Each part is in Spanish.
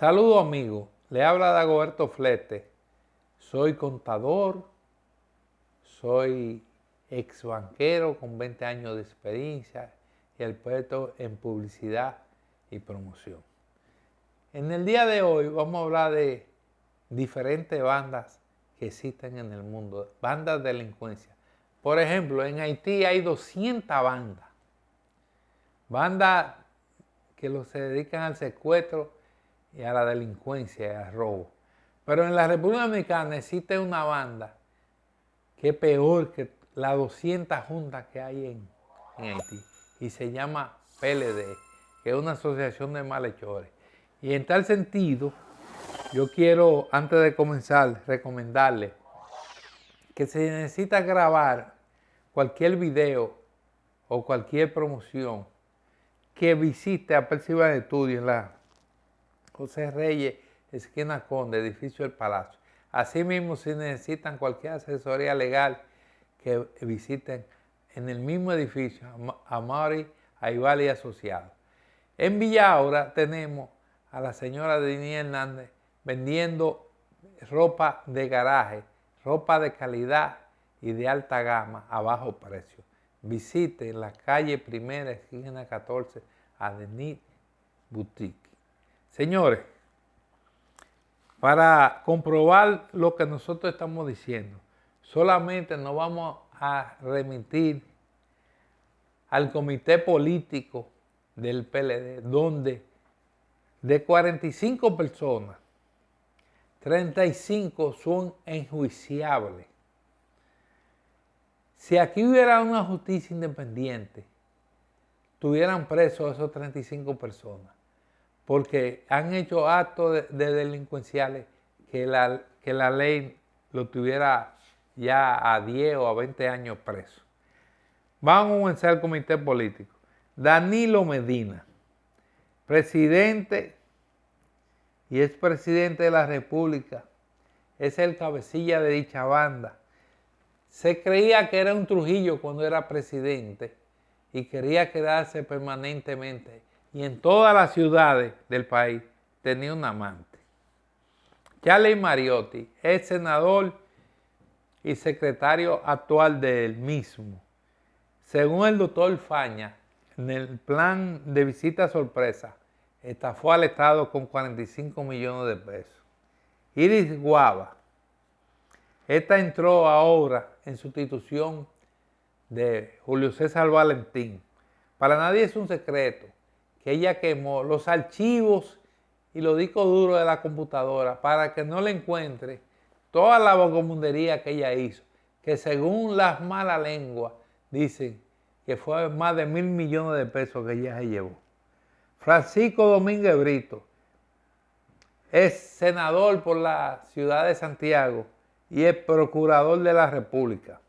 Saludos amigos, le habla Dagoberto Flete, soy contador, soy ex banquero con 20 años de experiencia y experto en publicidad y promoción. En el día de hoy vamos a hablar de diferentes bandas que existen en el mundo, bandas de delincuencia. Por ejemplo, en Haití hay 200 bandas que se dedican al secuestro y a la delincuencia y al robo. Pero en la República Dominicana existe una banda que es peor que las 200 juntas que hay en Haití y se llama PLD, que es una asociación de malhechores. Y en tal sentido, yo quiero, antes de comenzar, recomendarle que si necesita grabar cualquier video o cualquier promoción, que visite a Percival Estudio en la José Reyes, esquina Conde, edificio del Palacio. Asimismo, si necesitan cualquier asesoría legal, que visiten en el mismo edificio a Mauri Aibal y Asociados. En Villa Aura tenemos a la señora Denis Hernández vendiendo ropa de garaje, ropa de calidad y de alta gama a bajo precio. Visite en la calle Primera, esquina 14, a Denis Boutique. Señores, para comprobar lo que nosotros estamos diciendo, solamente nos vamos a remitir al comité político del PLD, donde de 45 personas, 35 son enjuiciables. Si aquí hubiera una justicia independiente, tuvieran presos esos 35 personas, porque han hecho actos de delincuenciales que la ley lo tuviera ya a 10 o a 20 años preso. Vamos a comenzar el comité político. Danilo Medina, presidente y expresidente de la República, es el cabecilla de dicha banda. Se creía que era un Trujillo cuando era presidente y quería quedarse permanentemente. Y en todas las ciudades del país tenía un amante. Charlie Mariotti es senador y secretario actual del mismo. Según el doctor Faña, en el plan de visita sorpresa, estafó al Estado con 45 millones de pesos. Iris Guava, esta entró ahora en sustitución de Julio César Valentín. Para nadie es un secreto que ella quemó los archivos y los discos duros de la computadora para que no le encuentre toda la vagabundería que ella hizo, que según las malas lenguas dicen que fue más de 1.000 millones de pesos que ella se llevó. Francisco Domínguez Brito es senador por la ciudad de Santiago y es procurador de la República.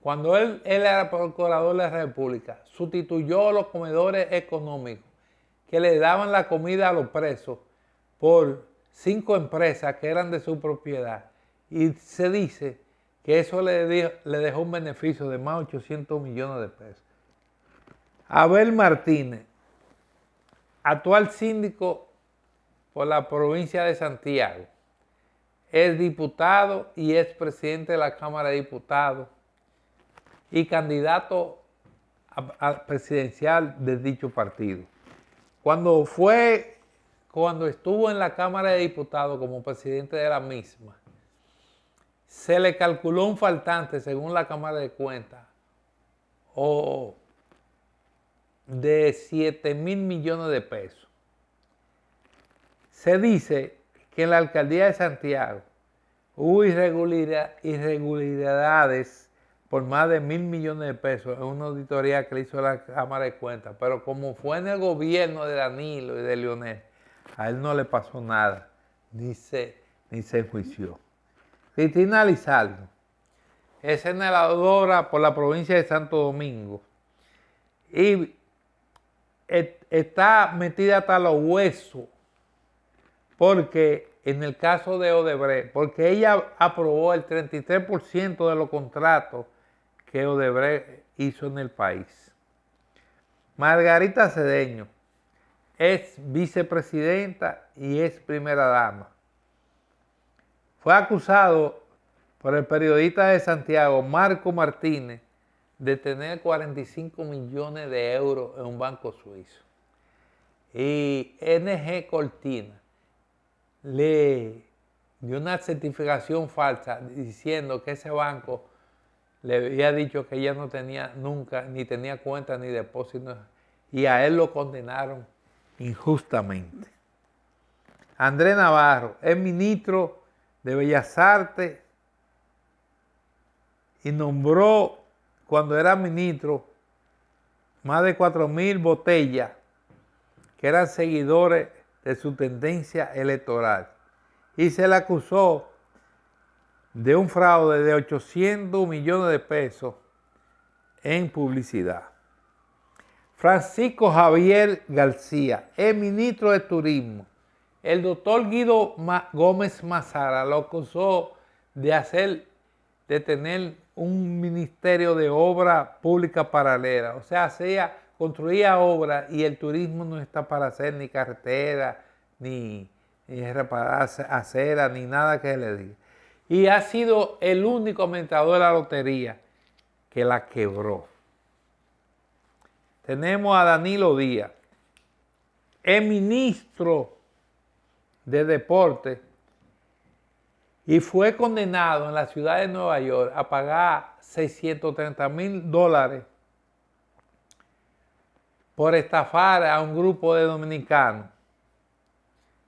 Cuando él era procurador de la República, sustituyó los comedores económicos que le daban la comida a los presos por 5 empresas que eran de su propiedad. Y se dice que eso le dejó un beneficio de más de 800 millones de pesos. Abel Martínez, actual síndico por la provincia de Santiago, es diputado y es presidente de la Cámara de Diputados y candidato a presidencial de dicho partido. Cuando estuvo en la Cámara de Diputados como presidente de la misma, se le calculó un faltante, según la Cámara de Cuentas, de 7.000 millones de pesos. Se dice que en la alcaldía de Santiago hubo irregularidades por más de 1.000 millones de pesos en una auditoría que le hizo la Cámara de Cuentas, pero como fue en el gobierno de Danilo y de Leonel, a él no le pasó nada, ni se enjuició. Cristina Lizardo es senadora por la provincia de Santo Domingo y está metida hasta los huesos porque en el caso de Odebrecht, porque ella aprobó el 33% de los contratos que Odebrecht hizo en el país. Margarita Cedeño es vicepresidenta y es primera dama. Fue acusado por el periodista de Santiago, Marco Martínez, de tener 45 millones de euros en un banco suizo. Y NG Cortina le dio una certificación falsa diciendo que ese banco le había dicho que ella no tenía nunca, ni tenía cuenta ni depósito, y a él lo condenaron injustamente. Andrés Navarro es ministro de Bellas Artes y nombró, cuando era ministro, más de 4,000 botellas que eran seguidores de su tendencia electoral. Y se le acusó de un fraude de 800 millones de pesos en publicidad. Francisco Javier García es ministro de Turismo. El doctor Guido Gómez Mazara lo acusó de tener un ministerio de obra pública paralela. O sea, construía obras y el turismo no está para hacer ni carretera, ni reparar aceras, ni nada que le diga. Y ha sido el único administrador de la lotería que la quebró. Tenemos a Danilo Díaz, es ministro de Deporte y fue condenado en la ciudad de Nueva York a pagar $630,000 por estafar a un grupo de dominicanos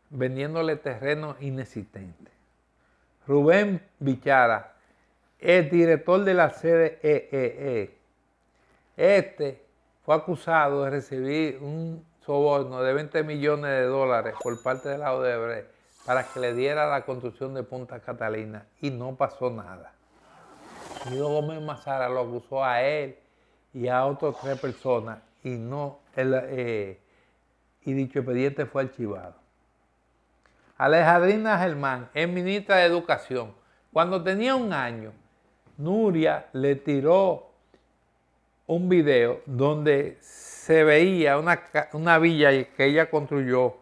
vendiéndole terrenos inexistentes. Rubén Bichara, el director de la CDEE. Este fue acusado de recibir un soborno de $20 millones por parte de la Odebrecht para que le diera la construcción de Punta Catalina y no pasó nada. Guido Gómez Mazara lo acusó a él y a otras 3 personas y dicho expediente fue archivado. Alejandrina Germán es ministra de Educación. Cuando tenía 1 año, Nuria le tiró un video donde se veía una villa que ella construyó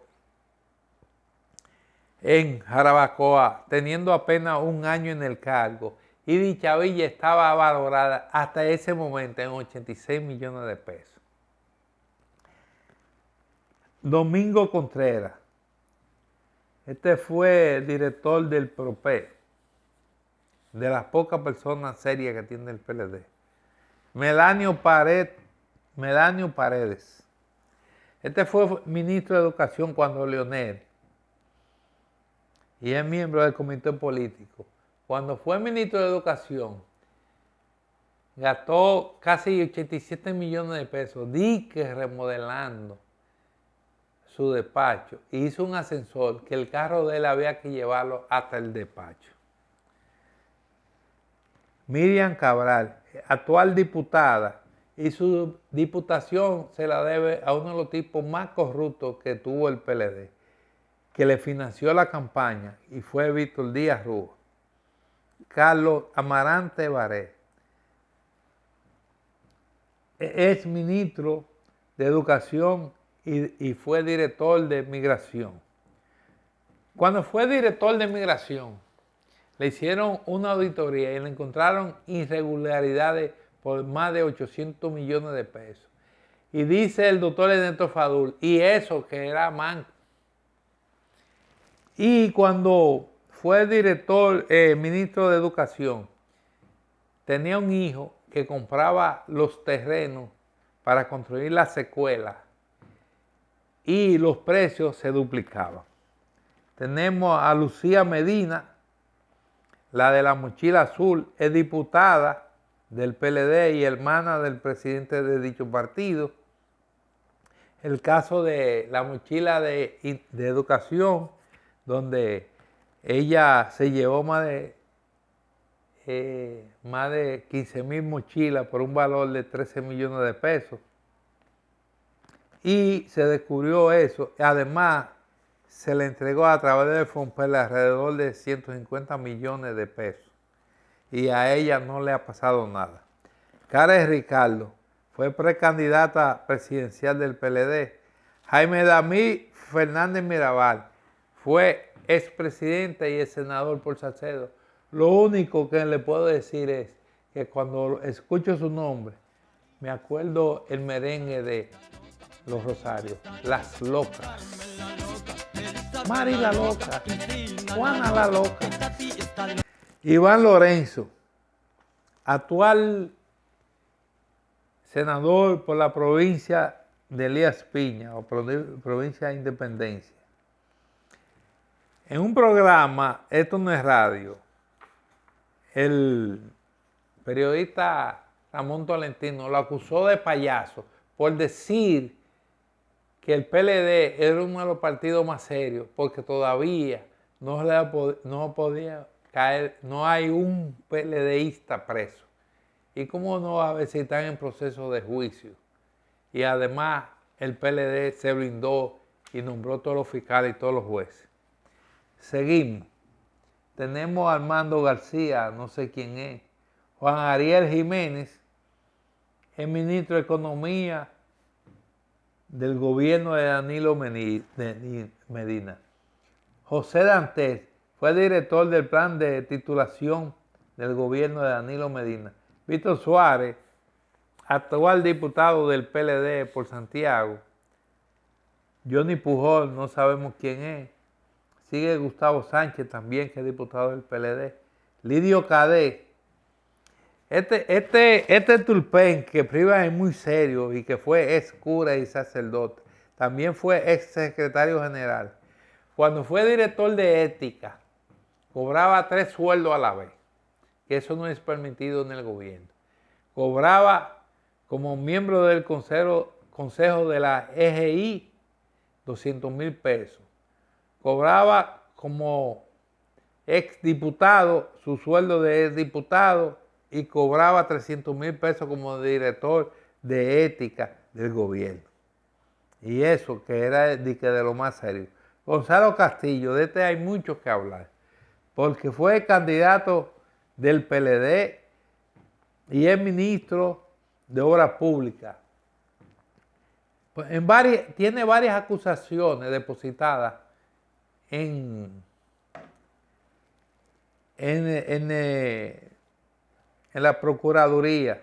en Jarabacoa, teniendo apenas 1 año en el cargo, y dicha villa estaba valorada hasta ese momento en 86 millones de pesos. Domingo Contreras, este fue director del PROPE, de las pocas personas serias que tiene el PLD. Melanio Paredes, este fue ministro de Educación cuando Leonel, y es miembro del comité político. Cuando fue ministro de Educación, gastó casi 87 millones de pesos, dique remodelando su despacho, y hizo un ascensor que el carro de él había que llevarlo hasta el despacho. Miriam Cabral, actual diputada, y su diputación se la debe a uno de los tipos más corruptos que tuvo el PLD, que le financió la campaña, y fue Víctor Díaz Rúa. Carlos Amarante Baré es ministro de Educación y fue director de Migración. Cuando fue director de Migración, le hicieron una auditoría y le encontraron irregularidades por más de 800 millones de pesos. Y dice el doctor Ernesto Fadul, y eso que era manco. Y cuando fue ministro de Educación, tenía un hijo que compraba los terrenos para construir las escuelas y los precios se duplicaban. Tenemos a Lucía Medina, la de la mochila azul, es diputada del PLD y hermana del presidente de dicho partido. El caso de la mochila de educación, donde ella se llevó más de 15,000 mochilas por un valor de 13 millones de pesos. Y se descubrió eso. Además, se le entregó a través del FONPEL alrededor de 150 millones de pesos. Y a ella no le ha pasado nada. Karen Ricardo fue precandidata presidencial del PLD. Jaime Damí Fernández Mirabal fue expresidente y ex senador por Salcedo. Lo único que le puedo decir es que cuando escucho su nombre, me acuerdo el merengue de Los Rosarios, Las Locas. Mari la Loca, Juana la Loca. Iván Lorenzo, actual senador por la provincia de Elías Piña, o provincia de Independencia. En un programa, esto no es radio, el periodista Ramón Tolentino lo acusó de payaso por decir que el PLD era uno de los partidos más serios, porque todavía no podía caer, no hay un PLDista preso. ¿Y cómo no a ver si están en proceso de juicio? Y además el PLD se blindó y nombró todos los fiscales y todos los jueces. Seguimos. Tenemos a Armando García, no sé quién es. Juan Ariel Jiménez, el ministro de Economía del gobierno de Danilo Medina. José Dantes fue director del plan de titulación del gobierno de Danilo Medina. Víctor Suárez, actual diputado del PLD por Santiago. Johnny Pujol, no sabemos quién es. Sigue Gustavo Sánchez también, que es diputado del PLD. Lidio Cadet. Este Tulpen, que priva es muy serio y que fue ex cura y sacerdote, también fue ex secretario general. Cuando fue director de ética, cobraba 3 sueldos a la vez, que eso no es permitido en el gobierno. Cobraba como miembro del consejo de la EGI 200,000 pesos. Cobraba como ex diputado su sueldo de ex diputado y cobraba 300,000 pesos como director de ética del gobierno. Y eso que era de lo más serio. Gonzalo Castillo, de este hay mucho que hablar, porque fue candidato del PLD y es ministro de Obras Públicas. Pues tiene varias acusaciones depositadas en la Procuraduría.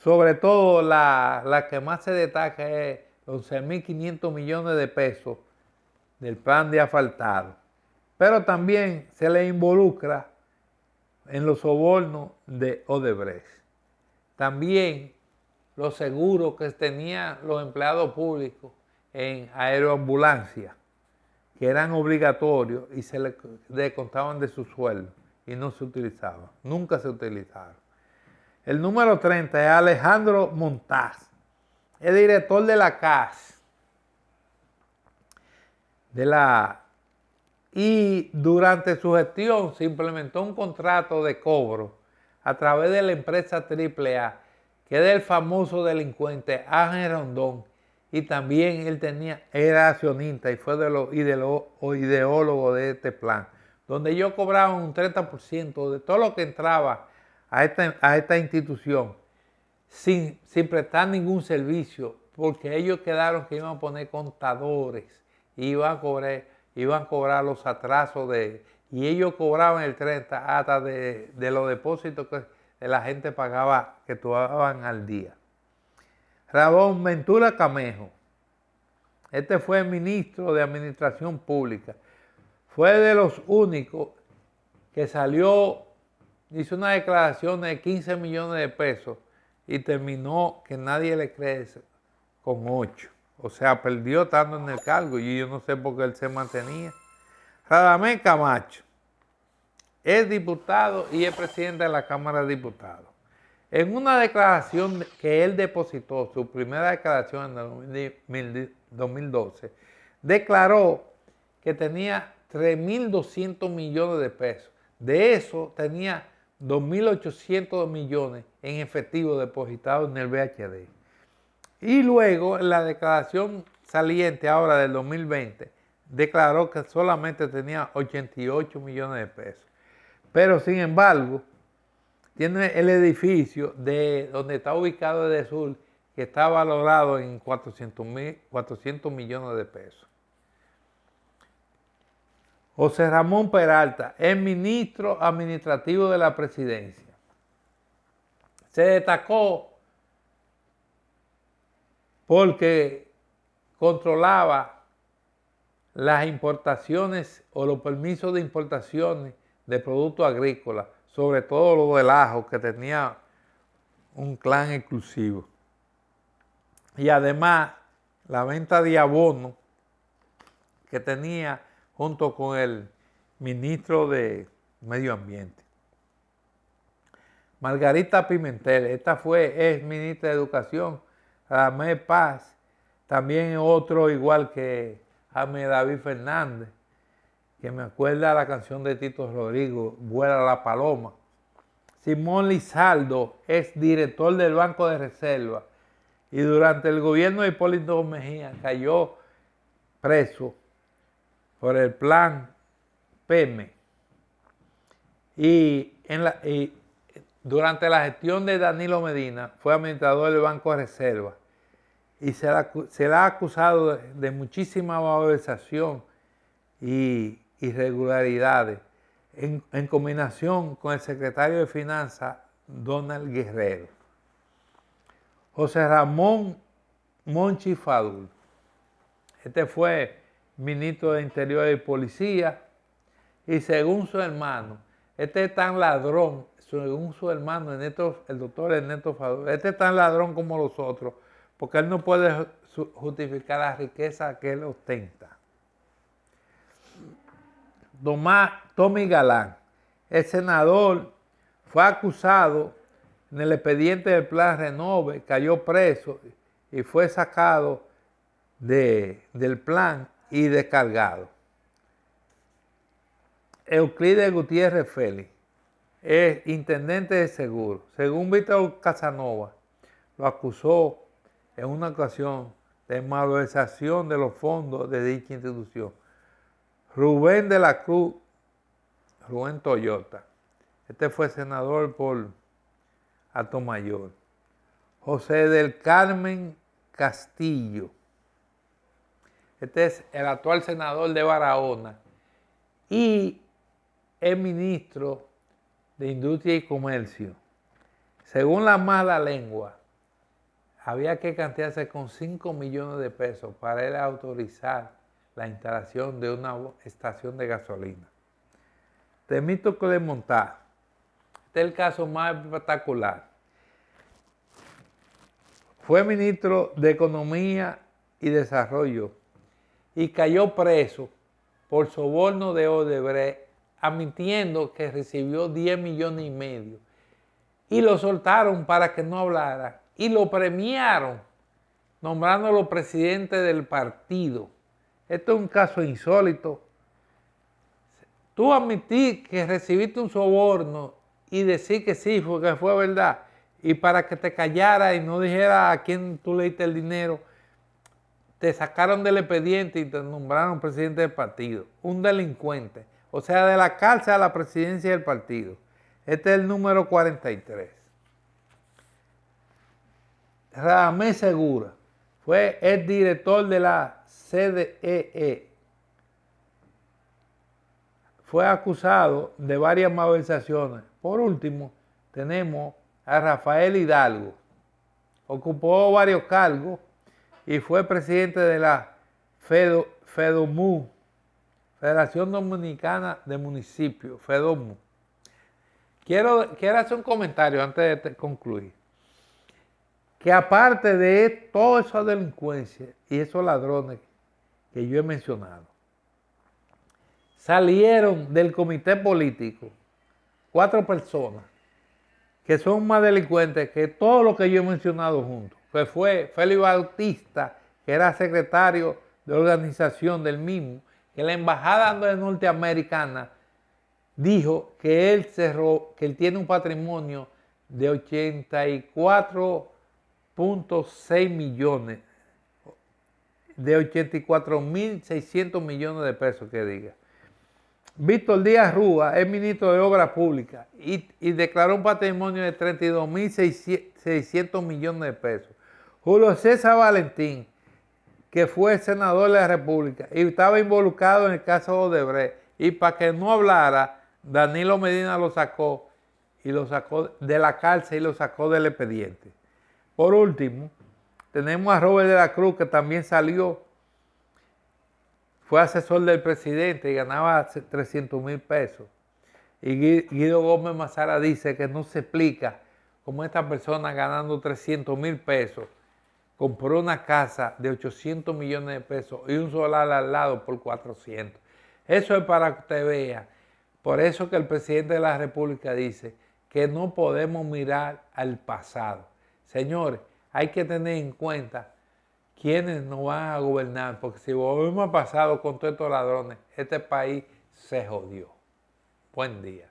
Sobre todo la que más se destaca es los 11.500 millones de pesos del plan de asfaltado. Pero también se le involucra en los sobornos de Odebrecht. También los seguros que tenían los empleados públicos en aeroambulancia, que eran obligatorios y se les descontaban de su sueldo y no se utilizaban, nunca se utilizaron. El número 30 es Alejandro Montaz, es director de la CAS, y durante su gestión se implementó un contrato de cobro a través de la empresa AAA, que es del famoso delincuente Ángel Rondón, y también era accionista y fue de los ideólogos de este plan, donde ellos cobraban un 30% de todo lo que entraba a esta institución sin prestar ningún servicio, porque ellos quedaron que iban a poner contadores, iban a cobrar los atrasos y ellos cobraban el 30% hasta de los depósitos que la gente pagaba, que tomaban al día. Ramón Ventura Camejo, este fue ministro de Administración Pública, fue de los únicos que salió, hizo una declaración de 15 millones de pesos y terminó que nadie le cree con 8. O sea, perdió estando en el cargo y yo no sé por qué él se mantenía. Radamés Camacho es diputado y es presidente de la Cámara de Diputados. En una declaración que él depositó, su primera declaración en 2012, declaró que tenía 3.200 millones de pesos. De eso tenía 2.800 millones en efectivo depositados en el BHD. Y luego, en la declaración saliente ahora del 2020, declaró que solamente tenía 88 millones de pesos. Pero, sin embargo, tiene el edificio de donde está ubicado el sur, que está valorado en 400 millones de pesos. José Ramón Peralta es ministro administrativo de la presidencia. Se destacó porque controlaba las importaciones o los permisos de importaciones de productos agrícolas, sobre todo lo del ajo, que tenía un clan exclusivo. Y además, la venta de abono que tenía junto con el ministro de Medio Ambiente. Margarita Pimentel, esta es ministra de Educación. Radamés Paz, también otro igual que Jaime David Fernández, que me acuerda la canción de Tito Rodrigo, Vuela la Paloma. Simón Lizaldo es director del Banco de Reserva y durante el gobierno de Hipólito Mejía cayó preso por el plan PEME. Y durante la gestión de Danilo Medina fue administrador del Banco de Reserva y se le ha acusado de muchísima malversación y irregularidades en combinación con el secretario de Finanzas, Donald Guerrero. José Ramón Monchi Fadul, este fue ministro de Interior y Policía, y según su hermano, este es tan ladrón, según su hermano, el doctor Ernesto Fadul, este es tan ladrón como los otros, porque él no puede justificar la riqueza que él ostenta. Tommy Galán, el senador, fue acusado en el expediente del Plan Renove, cayó preso y fue sacado del plan y descargado. Euclides Gutiérrez Félix es intendente de seguro. Según Víctor Casanova, lo acusó en una ocasión de malversación de los fondos de dicha institución. Rubén de la Cruz, Rubén Toyota, este fue senador por Atomayor. José del Carmen Castillo, este es el actual senador de Barahona y es ministro de Industria y Comercio. Según la mala lengua, había que cantearse con 5 millones de pesos para él autorizar la instalación de una estación de gasolina. Temístocles de Montá, este es el caso más espectacular. Fue ministro de Economía y Desarrollo y cayó preso por soborno de Odebrecht, admitiendo que recibió 10 millones y medio. Y lo soltaron para que no hablara y lo premiaron, nombrándolo presidente del partido. Esto es un caso insólito. Tú admitís que recibiste un soborno y decir que sí, porque fue verdad, y para que te callara y no dijera a quién tú le diste el dinero, te sacaron del expediente y te nombraron presidente del partido. Un delincuente. O sea, de la cárcel a la presidencia del partido. Este es el número 43. Radamés Segura fue el director de la CDEE. Fue acusado de varias malversaciones. Por último, tenemos a Rafael Hidalgo. Ocupó varios cargos y fue presidente de la FEDOMU, Federación Dominicana de Municipios, FEDOMU. Quiero hacer un comentario antes de concluir. Que aparte de toda esa delincuencia y esos ladrones que yo he mencionado, salieron del comité político 4 personas que son más delincuentes que todo lo que yo he mencionado juntos. Que fue Félix Bautista, que era secretario de organización del mismo, que la embajada norteamericana dijo que él tiene un patrimonio de 84.6 millones, de 84.600 millones de pesos, que diga. Víctor Díaz Rúa es ministro de Obras Públicas y declaró un patrimonio de 32.600 millones de pesos. Julio César Valentín, que fue senador de la República y estaba involucrado en el caso de Odebrecht, y para que no hablara, Danilo Medina lo sacó de la cárcel y lo sacó del expediente. Por último, tenemos a Robert de la Cruz, que también salió, fue asesor del presidente y ganaba 300,000 pesos. Y Guido Gómez Mazara dice que no se explica cómo esta persona ganando 300,000 pesos compró una casa de 800 millones de pesos y un solar al lado por 400. Eso es para que usted vea. Por eso que el presidente de la República dice que no podemos mirar al pasado. Señores, hay que tener en cuenta quiénes nos van a gobernar, porque si volvemos al pasado con todos estos ladrones, este país se jodió. Buen día.